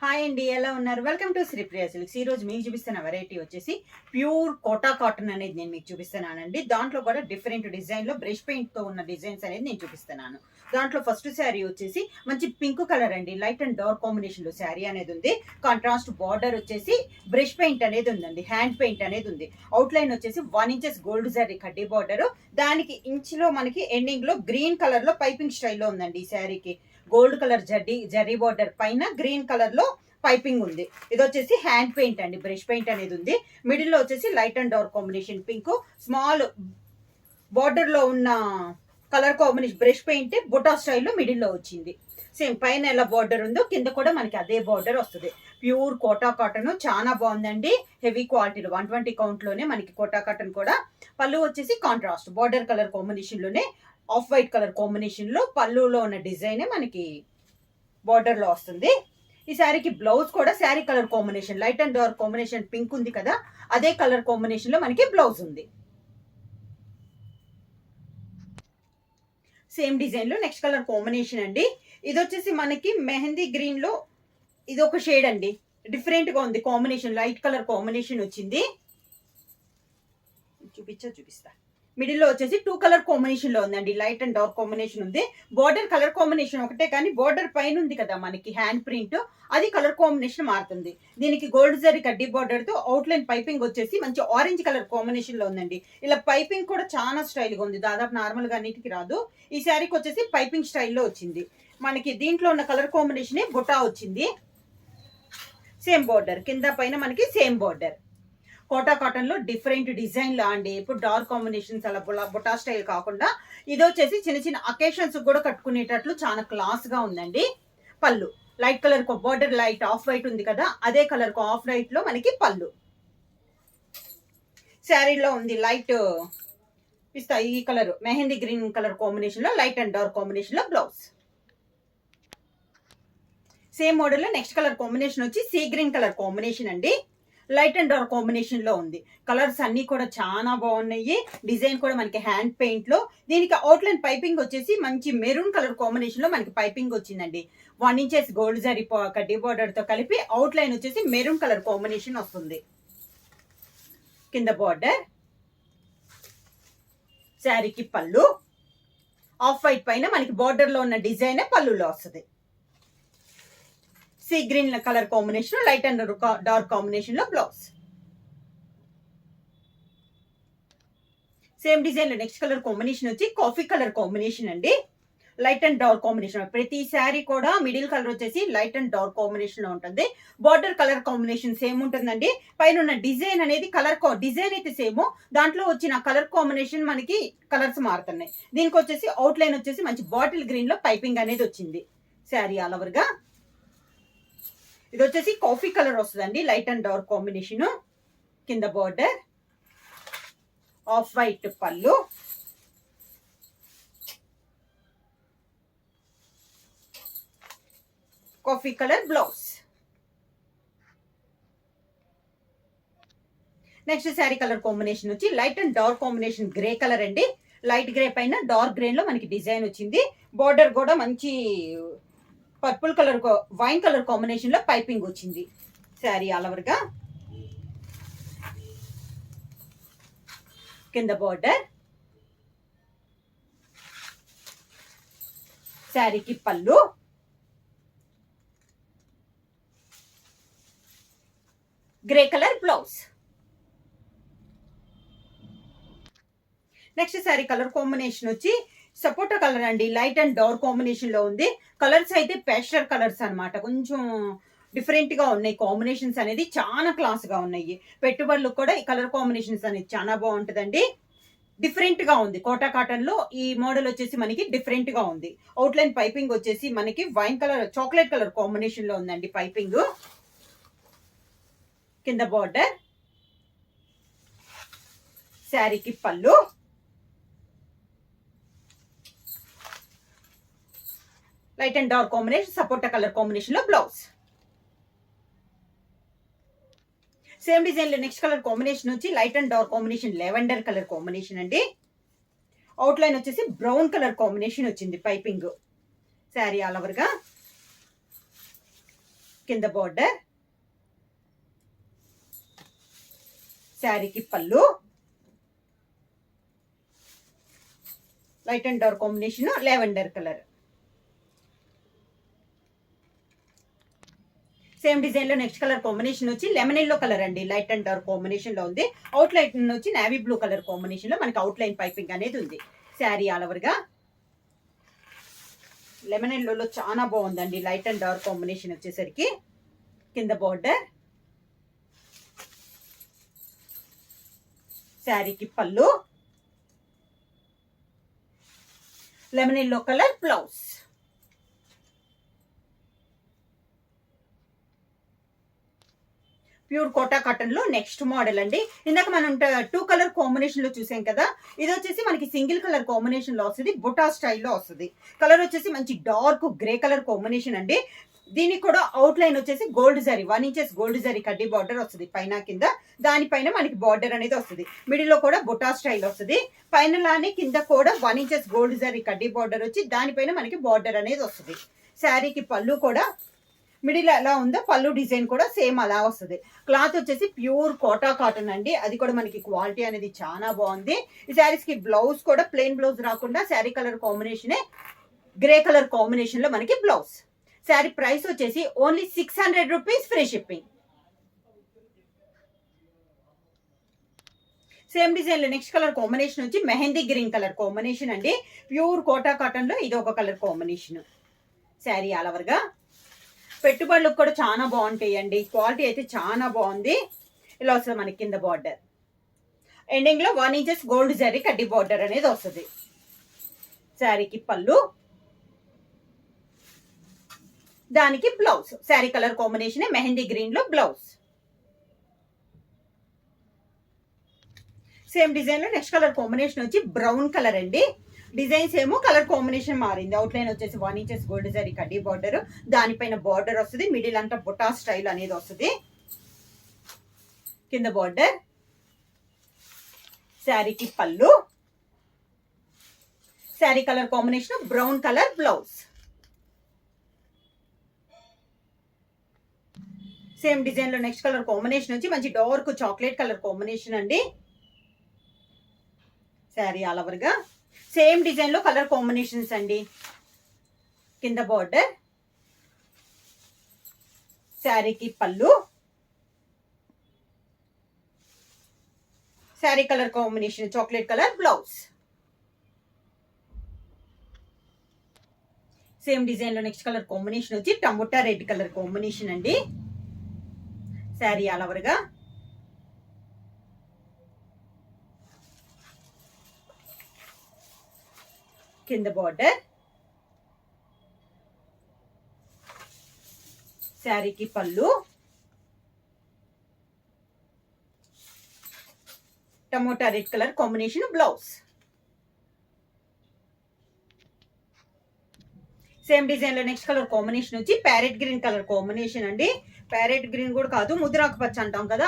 Hi అండి, ఎలా ఉన్నారు? Welcome to Sripriya silks. ఈ రోజు మీకు చూపిస్తున్న వెరైటీ వచ్చేసి ప్యూర్ కోటా కాటన్ అనేది నేను మీకు చూపిస్తున్నానండి. దాంట్లో కూడా డిఫరెంట్ డిజైన్ లో బ్రష్ పెయింట్ తో ఉన్న డిజైన్స్ అనేది నేను చూపిస్తున్నాను. దాంట్లో ఫస్ట్ శారీ వచ్చేసి మంచి పింక్ కలర్ అండి, లైట్ అండ్ డార్క్ కాంబినేషన్ లో శారీ అనేది ఉంది. కాంట్రాస్ట్ బార్డర్ వచ్చేసి బ్రష్ పెయింట్ అనేది ఉందండి, హ్యాండ్ పెయింట్ అనేది ఉంది. అవుట్ లైన్ వచ్చేసి 1 ఇంచెస్ గోల్డ్ జరీ కడ్డీ బార్డర్, దానికి ఇంచ్ లో మనకి ఎండింగ్ లో గ్రీన్ కలర్ లో పైపింగ్ స్టైల్లో ఉందండి. ఈ శారీకి గోల్డ్ కలర్ జరీ బార్డర్ పైన గ్రీన్ కలర్ లో పైపింగ్ ఉంది. ఇది వచ్చేసి హ్యాండ్ పెయింట్ అండి, బ్రష్ పెయింట్ అనేది ఉంది. మిడిల్ లో వచ్చేసి light and dark combination pink, small border లో ఉన్న కలర్ కాంబినేషన్ బ్రష్ పెయింట్ బుటా స్టైల్లో మిడిల్ లో వచ్చింది. సేమ్ పైన ఎలా బార్డర్ ఉందో కింద కూడా మనకి అదే బార్డర్ వస్తుంది. ప్యూర్ కోటా కాటన్ చాలా బాగుందండి, హెవీ క్వాలిటీలో 120 కౌంట్ లోనే మనకి కోటా కాటన్ కూడా. పళ్ళు వచ్చేసి కాంట్రాస్ట్ బార్డర్ కలర్ కాంబినేషన్ లోనే ఆఫ్ వైట్ కలర్ కాంబినేషన్ లో పళ్ళులో ఉన్న డిజైన్ మనకి బార్డర్ లో వస్తుంది. ఈ శారీకి బ్లౌజ్ కూడా sari colour combination light and dark combination pink ఉంది కదా, అదే కలర్ కాంబినేషన్ లో మనకి బ్లౌజ్ ఉంది. సేమ్ డిజైన్ లో నెక్స్ట్ కలర్ కాంబినేషన్ అండి. ఇది వచ్చేసి మనకి మెహందీ గ్రీన్ లో ఇది ఒక షేడ్ అండి, డిఫరెంట్ గా ఉంది కాంబినేషన్, లైట్ కలర్ కాంబినేషన్ వచ్చింది. చూపిస్తా. మిడిల్ లో వచ్చేసి 2 కలర్ కాంబినేషన్ లో ఉందండి, లైట్ అండ్ డార్క్ కాంబినేషన్ ఉంది. బార్డర్ కలర్ కాంబినేషన్ ఒకటే, కానీ బార్డర్ పైన ఉంది కదా మనకి హ్యాండ్ ప్రింట్, అది కలర్ కాంబినేషన్ మారుతుంది. దీనికి గోల్డ్ జరీ కడ్డీ బార్డర్ తో అవుట్ లైన్ పైపింగ్ వచ్చేసి మంచి ఆరెంజ్ కలర్ కాంబినేషన్ లో ఉందండి. ఇలా పైపింగ్ కూడా చాలా స్టైల్ గా ఉంది, దాదాపు నార్మల్ గా అన్నిటికి రాదు. ఈ శారీకి వచ్చేసి పైపింగ్ స్టైల్లో వచ్చింది. మనకి దీంట్లో ఉన్న కలర్ కాంబినేషన్ బుటా వచ్చింది. సేమ్ బార్డర్ కింద పైన మనకి సేమ్ బార్డర్. కోటా కాటన్ లో డిఫరెంట్ డిజైన్ లా అండి, ఇప్పుడు డార్క్ కాంబినేషన్స్ అలా బుటా స్టైల్ కాకుండా ఇది వచ్చేసి చిన్న చిన్న అకేషన్స్ కూడా కట్టుకునేటట్లు చాలా క్లాస్ గా ఉందండి. పళ్ళు light colour border light off white ఉంది కదా, అదే కలర్ ఆఫ్ వైట్ లో మనకి పళ్ళు. శారీలో ఉంది లైట్ పిస్తా ఈ colour mehndi green colour combination లో లైట్ అండ్ డార్క్ కాంబినేషన్ లో బ్లౌజ్. సేమ్ మోడల్ లో నెక్స్ట్ కలర్ కాంబినేషన్ వచ్చి సీ గ్రీన్ కలర్ కాంబినేషన్ అండి, లైట్ అండ్ డార్క్ కాంబినేషన్ లో ఉంది. కలర్స్ అన్ని కూడా చాలా బాగున్నాయి. డిజైన్ కూడా మనకి హ్యాండ్ పెయింట్ లో, దీనికి అవుట్లైన్ పైపింగ్ వచ్చేసి మంచి మెరూన్ కలర్ కాంబినేషన్ లో మనకి పైపింగ్ వచ్చిందండి. 1 ఇంచెస్ గోల్డ్ జరీ కడ్డీ బార్డర్ తో కలిపి అవుట్ లైన్ వచ్చేసి మెరూన్ కలర్ కాంబినేషన్ వస్తుంది. కింద బార్డర్, శారీకి పళ్ళు ఆఫ్ వైట్ పైన మనకి బార్డర్ లో ఉన్న డిజైన్ పళ్ళులో వస్తుంది. Sea green colour combination light and dark combination లో బ్లౌజ్. సేమ్ డిజైన్ లో నెక్స్ట్ కలర్ కాంబినేషన్ వచ్చి కాఫీ కలర్ కాంబినేషన్ అండి, లైట్ అండ్ డార్క్ కాంబినేషన్. ప్రతి శారీ కూడా మిడిల్ కలర్ వచ్చేసి లైట్ అండ్ డార్క్ కాంబినేషన్ లో ఉంటుంది. బార్డర్ కలర్ కాంబినేషన్ సేమ్ ఉంటుందండి. పైన ఉన్న డిజైన్ అనేది కలర్ డిజైన్ అయితే సేమ్, దాంట్లో వచ్చిన కలర్ కాంబినేషన్ మనకి కలర్స్ మారుతున్నాయి. దీనికి వచ్చేసి అవుట్ లైన్ వచ్చేసి మంచి బాటిల్ గ్రీన్ లో పైపింగ్ అనేది వచ్చింది. శారీ ఆల్ ఓవర్ గా ఇది వచ్చేసి కాఫీ కలర్ వస్తుందండి, లైట్ అండ్ డార్క్ కాంబినేషన్. కింద border off white pallu, coffee colour blouse. Next sari colour combination వచ్చి light and dark combination grey colour అండి, లైట్ గ్రే పైన డార్క్ గ్రే లో మనకి డిజైన్ వచ్చింది. బార్డర్ కూడా మంచి purple colour wine colour combination లో పైపింగ్ వచ్చింది. శారీ ఆల్ ఓవర్ గా కింద బార్డర్, శారీకి pallu, grey colour blouse. Next sari colour combination వచ్చి సపోటా కలర్ అండి, లైట్ అండ్ డార్క్ కాంబినేషన్ లో ఉంది. కలర్స్ అయితే పేస్టల్ కలర్స్ అనమాట, కొంచెం డిఫరెంట్ గా ఉన్నాయి. కాంబినేషన్స్ అనేది చాలా క్లాస్ గా ఉన్నాయి. పెట్టుబడులు కూడా ఈ కలర్ కాంబినేషన్స్ అనేది చాలా బాగుంటుందండి. డిఫరెంట్ గా ఉంది. కోటా కాటన్ లో ఈ మోడల్ వచ్చేసి మనకి డిఫరెంట్ గా ఉంది. అవుట్ లైన్ పైపింగ్ వచ్చేసి మనకి wine colour chocolate colour combination లో ఉందండి పైపింగ్. కింద బార్డర్, శారీకి పళ్ళు, light and dark combination sapota colour combination లో బ్లౌజ్. సేమ్ డిజైన్ లో నెక్స్ట్ కలర్ కాంబినేషన్ వచ్చి light and dark combination lavender colour combination అండి. అవుట్ లైన్ వచ్చేసి బ్రౌన్ కలర్ కాంబినేషన్ వచ్చింది పైపింగ్. శారీ ఆల్ ఓవర్ గా కింద బార్డర్, శారీకి పళ్ళు, light and dark combination lavender colour. Same design లో నెక్స్ట్ కలర్ కాంబినేషన్ వచ్చి లెమన్ ఎల్లో కలర్ అండి. లైట్ అండ్ డార్క్ కాంబినేషన్ లో ఉంది. అవుట్ లైన్ వచ్చి నేవీ బ్లూ కలర్ కాంబినేషన్ లో మనకి అవుట్ లైన్ పైపింగ్ అనేది ఉంది. శారీ ఆల్ ఓవర్ గా లెమన్ ఎల్లోలో చాలా బాగుందండి. లైట్ అండ్ డార్క్ కాంబినేషన్ వచ్చేసరికి కింద బార్డర్, శారీకి పళ్ళు, lemon yellow colour blouse. Pure Kota cotton లో నెక్స్ట్ మోడల్ అండి. ఇందాక మనం 2 కలర్ కాంబినేషన్ లో చూసాం కదా, ఇది వచ్చేసి మనకి సింగిల్ కలర్ కాంబినేషన్ లో వస్తుంది. బుటా స్టైల్లో వస్తుంది. కలర్ వచ్చేసి మంచి డార్క్ గ్రే కలర్ కాంబినేషన్ అండి. దీనికి కూడా అవుట్ లైన్ వచ్చేసి gold zari 1 inches gold zari కడ్డీ బార్డర్ వస్తుంది పైన కింద. దానిపైన మనకి బార్డర్ అనేది వస్తుంది. మిడిల్ లో కూడా బుటా స్టైల్ వస్తుంది. పైన లానే కింద కూడా 1 ఇంచెస్ గోల్డ్ జరీ కడ్డీ బార్డర్ వచ్చి దానిపైన మనకి బార్డర్ అనేది వస్తుంది. శారీకి పళ్ళు కూడా మిడిల్ ఎలా ఉందో పళ్ళు డిజైన్ కూడా సేమ్ అలా వస్తుంది. క్లాత్ వచ్చేసి ప్యూర్ కోటా కాటన్ అండి. అది కూడా మనకి క్వాలిటీ అనేది చాలా బాగుంది. ఈ శారీస్ కి బ్లౌజ్ కూడా ప్లెయిన్ బ్లౌజ్ రాకుండా శారీ కలర్ కాంబినేషనే గ్రే కలర్ కాంబినేషన్ లో మనకి బ్లౌజ్. శారీ ప్రైస్ వచ్చేసి only 600 rupees, free shipping. Same design లో నెక్స్ట్ కలర్ కాంబినేషన్ వచ్చి మెహందీ గ్రీన్ కలర్ కాంబినేషన్ అండి. ప్యూర్ కోటా కాటన్ లో ఇది ఒక colour combination. Sari all over గా పెట్టుబడులకు కూడా చాలా బాగుంటాయండి. క్వాలిటీ అయితే చాలా బాగుంది. ఇలా వస్తుంది మనకి కింద బార్డర్. ఎండింగ్ లో 1 ఇంచెస్ గోల్డ్ జరీ కడ్డీ బార్డర్ అనేది వస్తుంది. శారీకి పళ్ళు, దానికి blouse. Sari colour combination mehndi green లో బ్లౌజ్. సేమ్ డిజైన్ లో నెక్స్ట్ కలర్ కాంబినేషన్ వచ్చి బ్రౌన్ కలర్ అండి. డిజైన్స్ ఏమో కలర్ కాంబినేషన్ మారింది. అవుట్ లైన్ వచ్చేసి 1 ఇంచెస్ గోల్డ్ జరీ కడ్డీ బార్డర్, దానిపైన బార్డర్ వస్తుంది. మిడిల్ అంతా బుటా స్టైల్ అనేది వస్తుంది. కింద బార్డర్, శారీకి పళ్ళు, sari colour combination brown colour blouse. Same design లో నెక్స్ట్ కలర్ కాంబినేషన్ వచ్చి మంచి డార్క్ చాక్లెట్ కలర్ కాంబినేషన్ అండి. శారీ ఆల్ ఓవర్ గా సేమ్ డిజైన్ లో కలర్ కాంబినేషన్స్ అండి. కింద బార్డర్, శారీకి పళ్ళు, sari colour combination chocolate colour blouse. Same design లో నెక్స్ట్ కలర్ కాంబినేషన్ వచ్చి టమోటా రెడ్ కలర్ కాంబినేషన్ అండి. శారీ ఆల్ ఓవర్ గా కింద బార్డర్, శారీకి పళ్ళు, tomato red colour combination blouse. Same design లో నెక్స్ట్ కలర్ కాంబినేషన్ వచ్చి ప్యారెట్ గ్రీన్ కలర్ కాంబినేషన్ అండి. ప్యారెట్ గ్రీన్ కూడా కాదు, ముద్రాకు పచ్చ అంటాం కదా,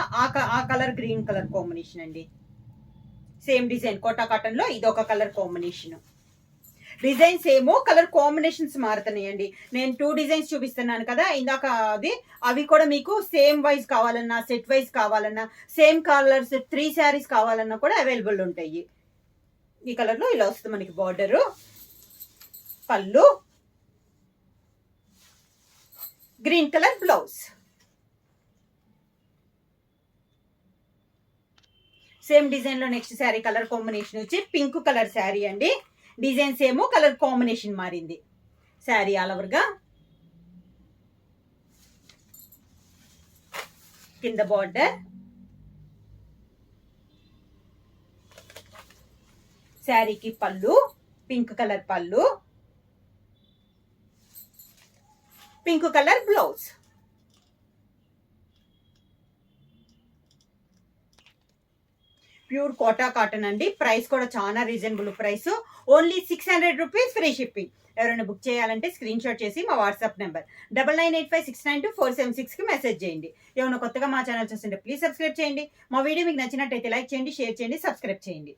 ఆ కలర్ గ్రీన్ కలర్ కాంబినేషన్ అండి. సేమ్ డిజైన్ కోటా కాటన్ లో ఇది ఒక కలర్ కాంబినేషన్. డిజైన్స్ ఏమో కలర్ కాంబినేషన్స్ మారుతున్నాయండి. నేను 2 డిజైన్స్ చూపిస్తున్నాను కదా ఇందాక, అవి కూడా మీకు సేమ్ వైజ్ కావాలన్నా, సెట్ వైజ్ కావాలన్నా, సేమ్ కలర్స్ 3 శారీస్ కావాలన్నా కూడా అవైలబుల్ ఉంటాయి. ఈ కలర్ లో ఇలా వస్తుంది మనకి బార్డరు, పళ్ళు, green colour blouse. Same design లో నెక్స్ట్ శారీ కలర్ కాంబినేషన్ వచ్చి పింక్ కలర్ శారీ అండి. డిజైన్స్ ఏమో కలర్ కాంబినేషన్ మారింది. శారీ ఆల్ ఓవర్ గా కింద బార్డర్, శారీకి పళ్ళు, పింక్ కలర్ పళ్ళు, pink colour blouse. Pure Kota cotton అండి. ప్రైస్ కూడా చాలా reasonable price. Only 600 rupees, free shipping. ఎవరైనా బుక్ చేయాలంటే స్క్రీన్ షాట్ చేసి మా వాట్సాప్ నెంబర్ 9985692476 కి మెసేజ్ చేయండి. ఏమైనా కొత్తగా మా ఛానల్ చూస్తుంటే ప్లీజ్ సబ్స్క్రైబ్ చేయండి. మా వీడియో మీకు నచ్చినట్టయితే లైక్ చేయండి, షేర్ చేయండి, సబ్స్క్రైబ్ చేయండి.